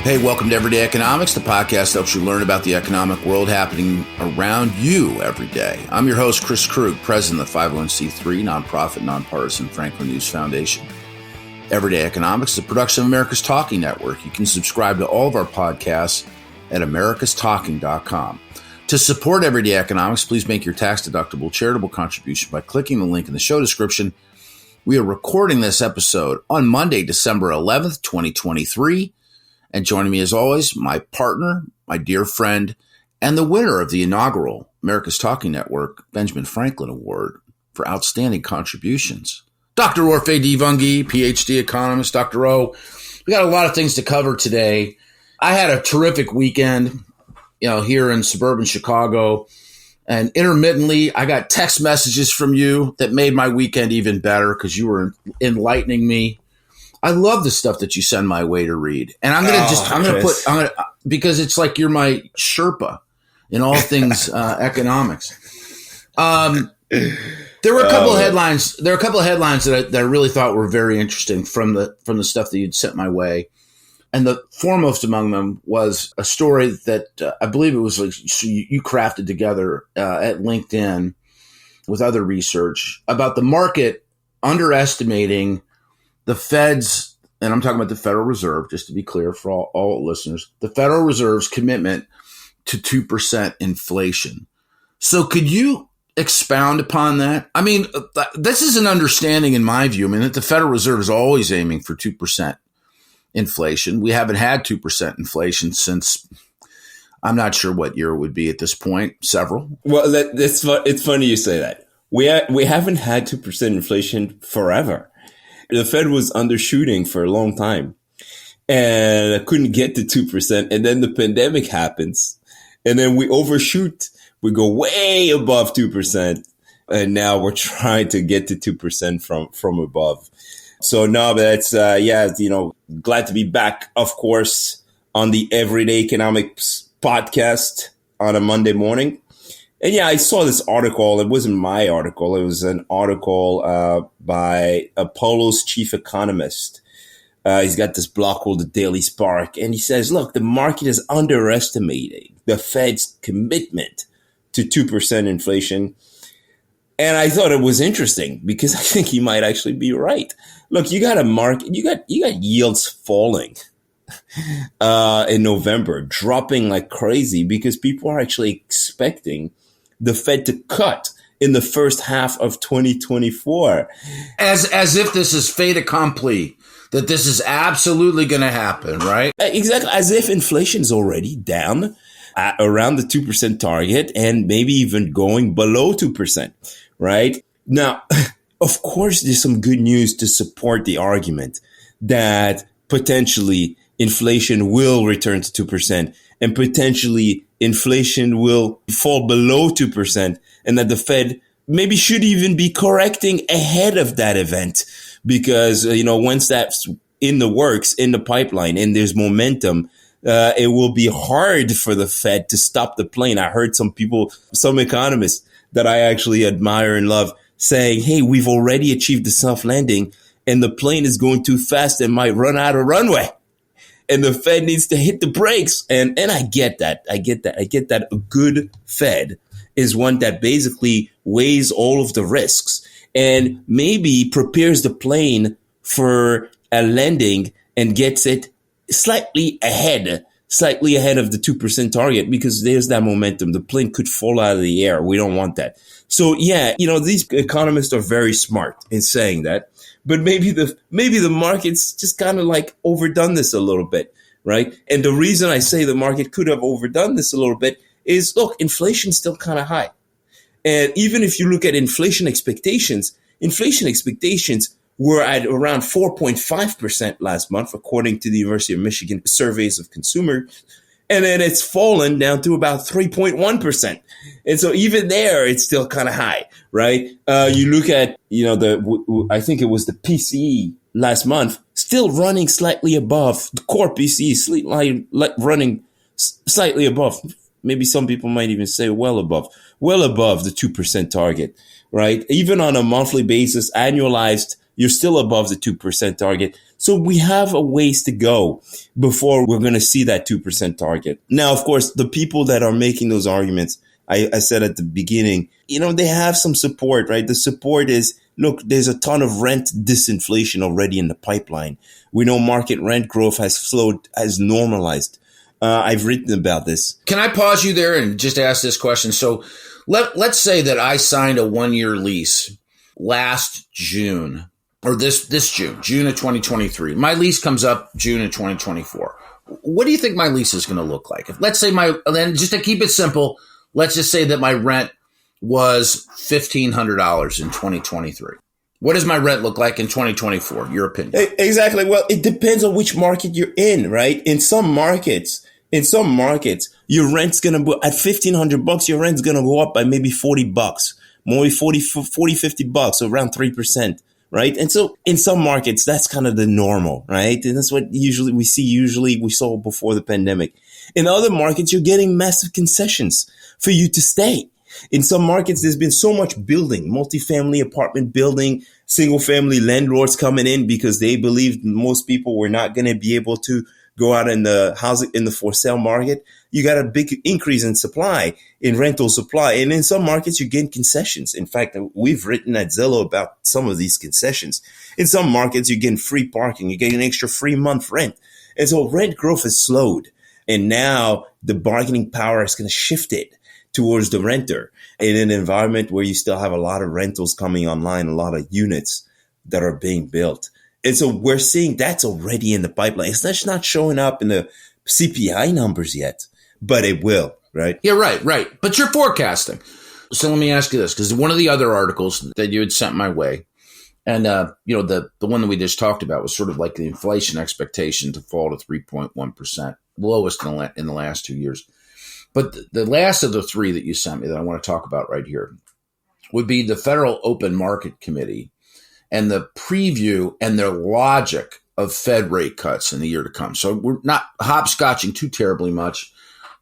Hey, welcome to Everyday Economics, the podcast that helps you learn about the economic world happening around you every day. I'm your host, Chris Krug, president of the 501c3 nonprofit, nonpartisan Franklin News Foundation. Everyday Economics is a production of America's Talking Network. You can subscribe to all of our podcasts at americastalking.com. To support Everyday Economics, please make your tax-deductible charitable contribution by clicking the link in the show description. We are recording this episode on Monday, December 11th, 2023. And joining me as always, my partner, my dear friend, and the winner of the inaugural America's Talking Network Benjamin Franklin Award for Outstanding Contributions, Dr. Orphe Divounguy, PhD economist. Dr. O, we got a lot of things to cover today. I had a terrific weekend, here in suburban Chicago. And intermittently, I got text messages from you that made my weekend even better because you were enlightening me. I love the stuff that you send my way to read. And because it's like you're my Sherpa in all things economics. There were a couple of headlines. There are a couple of headlines that I really thought were very interesting from the stuff that you'd sent my way. And the foremost among them was a story that I believe it was like you crafted together at LinkedIn with other research about the market underestimating the Fed's, and I'm talking about the Federal Reserve, just to be clear for all listeners, the Federal Reserve's commitment to 2% inflation. So could you expound upon that? I mean, this is an understanding in my view, that the Federal Reserve is always aiming for 2% inflation. We haven't had 2% inflation since, I'm not sure what year it would be at this point, several. Well, it's funny you say that. We haven't had 2% inflation forever. The Fed was undershooting for a long time and couldn't get to 2%. And then the pandemic happens and then we overshoot. We go way above 2%. And now we're trying to get to 2% from above. So no, that's, glad to be back, of course, on the Everyday Economics podcast on a Monday morning. And yeah, I saw this article. It wasn't my article. It was an article by Apollo's chief economist. He's got this blog called The Daily Spark. And he says, look, the market is underestimating the Fed's commitment to 2% inflation. And I thought it was interesting because I think he might actually be right. Look, you got a market, you got yields falling in November, dropping like crazy because people are actually expecting the Fed to cut in the first half of 2024. As if this is fait accompli, that this is absolutely going to happen, right? Exactly. As if inflation is already down at around the 2% target and maybe even going below 2%, right? Now, of course, there's some good news to support the argument that potentially inflation will return to 2% and potentially inflation will fall below 2% and that the Fed maybe should even be correcting ahead of that event because, once that's in the works, in the pipeline, and there's momentum, it will be hard for the Fed to stop the plane. I heard some economists that I actually admire and love saying, hey, we've already achieved the soft landing and the plane is going too fast and might run out of runway. And the Fed needs to hit the brakes. And I get that. I get that a good Fed is one that basically weighs all of the risks and maybe prepares the plane for a landing and gets it slightly ahead of the 2% target because there's that momentum. The plane could fall out of the air. We don't want that. So yeah, these economists are very smart in saying that. But maybe the market's just kind of like overdone this a little bit, right? And the reason I say the market could have overdone this a little bit is, look, inflation's still kind of high. And even if you look at inflation expectations were at around 4.5% last month, according to the University of Michigan surveys of consumers. And then it's fallen down to about 3.1%. And so even there, it's still kind of high, right? You look at, I think it was the PCE last month, still running slightly above the core PCE, running slightly above. Maybe some people might even say well above the 2% target, right? Even on a monthly basis, annualized, you're still above the 2% target. So we have a ways to go before we're going to see that 2% target. Now, of course, the people that are making those arguments, I said at the beginning, they have some support, right? The support is, look, there's a ton of rent disinflation already in the pipeline. We know market rent growth has slowed, has normalized. I've written about this. Can I pause you there and just ask this question? So let's say that I signed a 1-year lease last June, or this June of 2023. My lease comes up June of 2024. What do you think my lease is going to look like? Let's say then just to keep it simple, let's just say that my rent was $1,500 in 2023. What does my rent look like in 2024? Your opinion? Exactly. Well, it depends on which market you're in, right? In some markets, your rent's going to be at $1,500. Your rent's going to go up by maybe $40, maybe 40, $50, so around 3%. Right. And so in some markets, that's kind of the normal. Right. And that's what we saw before the pandemic. In other markets, you're getting massive concessions for you to stay. In some markets, there's been so much building, multifamily apartment building, single family landlords coming in because they believed most people were not going to be able to go out in the housing, in the for sale market. You got a big increase in supply, in rental supply. And in some markets, you gain concessions. In fact, we've written at Zillow about some of these concessions. In some markets, you get free parking. You get an extra free month rent. And so rent growth has slowed. And now the bargaining power is going to shift it towards the renter in an environment where you still have a lot of rentals coming online, a lot of units that are being built. And so we're seeing that's already in the pipeline. It's just not showing up in the CPI numbers yet, but it will, right? Yeah, right. But you're forecasting. So let me ask you this, because one of the other articles that you had sent my way, and the one that we just talked about was sort of like the inflation expectation to fall to 3.1%, lowest in the last 2 years. But the last of the three that you sent me that I want to talk about right here would be the Federal Open Market Committee and the preview and their logic of Fed rate cuts in the year to come. So we're not hopscotching too terribly much,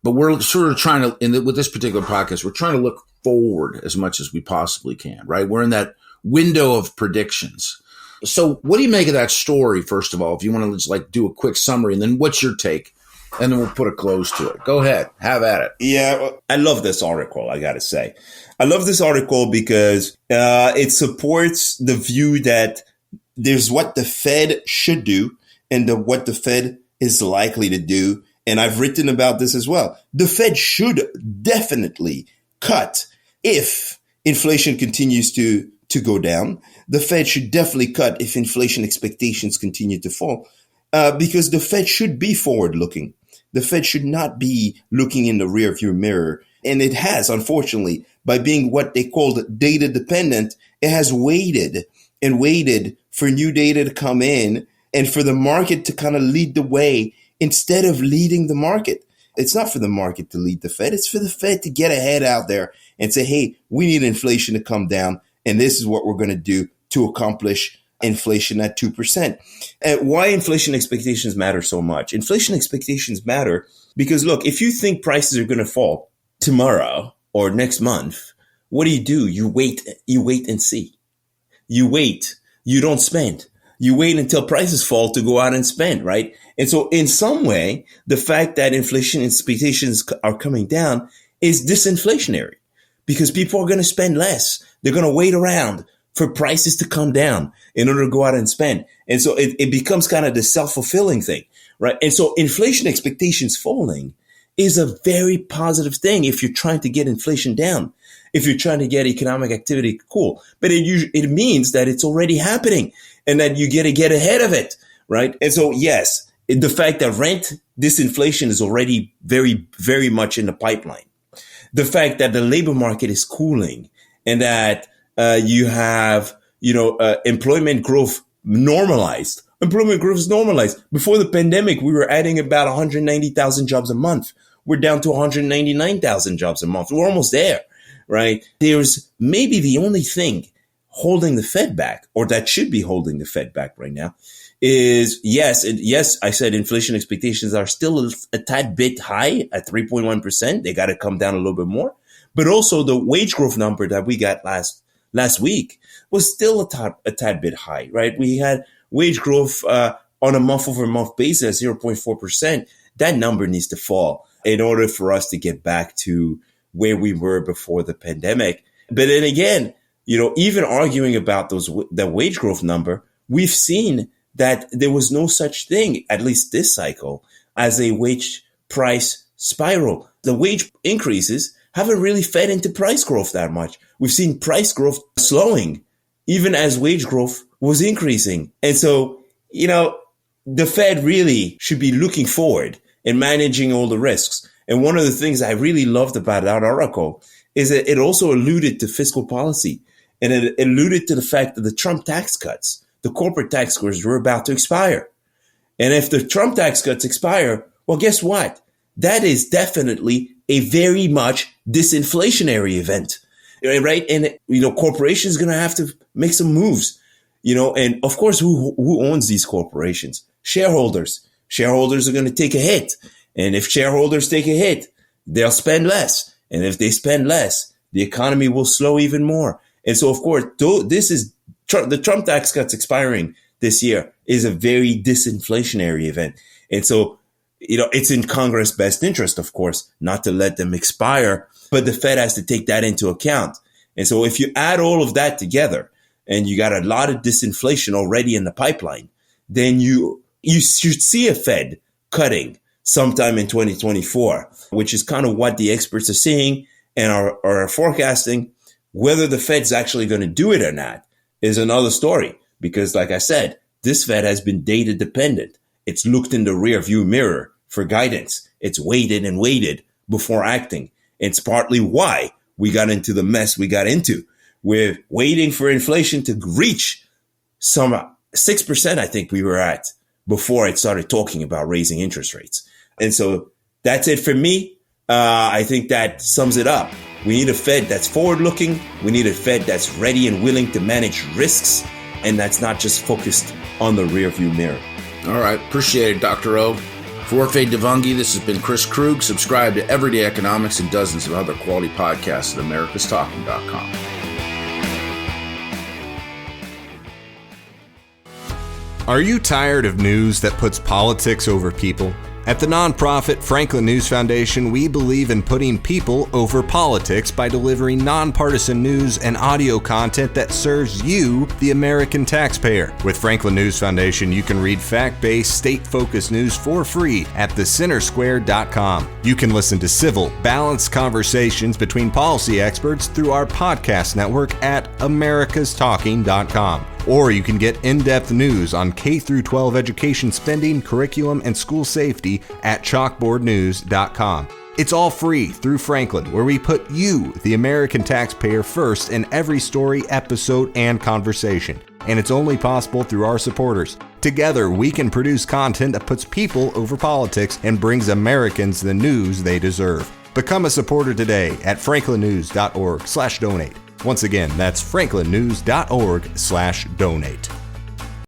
but we're sort of trying to, with this particular podcast, we're trying to look forward as much as we possibly can, right? We're in that window of predictions. So what do you make of that story, first of all, if you want to just do a quick summary, and then what's your take? And then we'll put a close to it. Go ahead. Have at it. Yeah, I love this article, I got to say. I love this article because it supports the view that there's what the Fed should do and what the Fed is likely to do. And I've written about this as well. The Fed should definitely cut if inflation continues to go down. The Fed should definitely cut if inflation expectations continue to fall. Because the Fed should be forward-looking. The Fed should not be looking in the rearview mirror. And it has, unfortunately, by being what they called data dependent, it has waited for new data to come in and for the market to kind of lead the way instead of leading the market. It's not for the market to lead the Fed. It's for the Fed to get ahead out there and say, hey, we need inflation to come down. And this is what we're going to do to accomplish inflation at 2%. Why inflation expectations matter so much? Inflation expectations matter because, look, if you think prices are going to fall tomorrow or next month, what do? You wait and see. You wait. You don't spend. You wait until prices fall to go out and spend, right? And so in some way, the fact that inflation expectations are coming down is disinflationary because people are going to spend less. They're going to wait around for prices to come down in order to go out and spend. And so it becomes kind of the self-fulfilling thing, right? And so inflation expectations falling is a very positive thing if you're trying to get inflation down, if you're trying to get economic activity cool. But it means that it's already happening and that you got to get ahead of it, right? And so, yes, the fact that rent disinflation is already very, very much in the pipeline. The fact that the labor market is cooling and that you have, employment growth normalized. Employment growth is normalized. Before the pandemic, we were adding about 190,000 jobs a month. We're down to 199,000 jobs a month. We're almost there, right? There's maybe the only thing holding the Fed back, or that should be holding the Fed back right now, is yes, I said inflation expectations are still a tad bit high at 3.1%. They got to come down a little bit more. But also the wage growth number that we got last week was still a tad bit high, right? We had wage growth on a month-over-month basis, 0.4%, that number needs to fall in order for us to get back to where we were before the pandemic. But then again, even arguing about the wage growth number, we've seen that there was no such thing, at least this cycle, as a wage price spiral. The wage increases haven't really fed into price growth that much. We've seen price growth slowing, even as wage growth was increasing. And so, the Fed really should be looking forward and managing all the risks. And one of the things I really loved about that article is that it also alluded to fiscal policy. And it alluded to the fact that the Trump tax cuts, the corporate tax cuts, were about to expire. And if the Trump tax cuts expire, well, guess what? That is definitely a very much disinflationary event, right? And, corporations are going to have to make some moves, and of course, who owns these corporations? Shareholders. Shareholders are going to take a hit. And if shareholders take a hit, they'll spend less. And if they spend less, the economy will slow even more. And so, of course, the Trump tax cuts expiring this year is a very disinflationary event. And so, it's in Congress' best interest, of course, not to let them expire, but the Fed has to take that into account. And so if you add all of that together and you got a lot of disinflation already in the pipeline, then you should see a Fed cutting sometime in 2024, which is kind of what the experts are seeing and are forecasting. Whether the Fed's actually going to do it or not is another story, because like I said, this Fed has been data dependent. It's looked in the rear view mirror for guidance. It's waited and waited before acting. It's partly why we got into the mess we got into. We're waiting for inflation to reach some 6%, I think we were at, before it started talking about raising interest rates. And so that's it for me. I think that sums it up. We need a Fed that's forward looking. We need a Fed that's ready and willing to manage risks, and that's not just focused on the rear view mirror. All right. Appreciate it, Dr. O. For Orphe Divounguy, this has been Chris Krug. Subscribe to Everyday Economics and dozens of other quality podcasts at americastalking.com. Are you tired of news that puts politics over people? At the nonprofit Franklin News Foundation, we believe in putting people over politics by delivering nonpartisan news and audio content that serves you, the American taxpayer. With Franklin News Foundation, you can read fact-based, state-focused news for free at thecentersquare.com. You can listen to civil, balanced conversations between policy experts through our podcast network at americastalking.com. Or you can get in-depth news on K-12 education spending, curriculum, and school safety at chalkboardnews.com. It's all free through Franklin, where we put you, the American taxpayer, first in every story, episode, and conversation. And it's only possible through our supporters. Together, we can produce content that puts people over politics and brings Americans the news they deserve. Become a supporter today at franklinnews.org/donate. Once again, that's franklinnews.org/donate.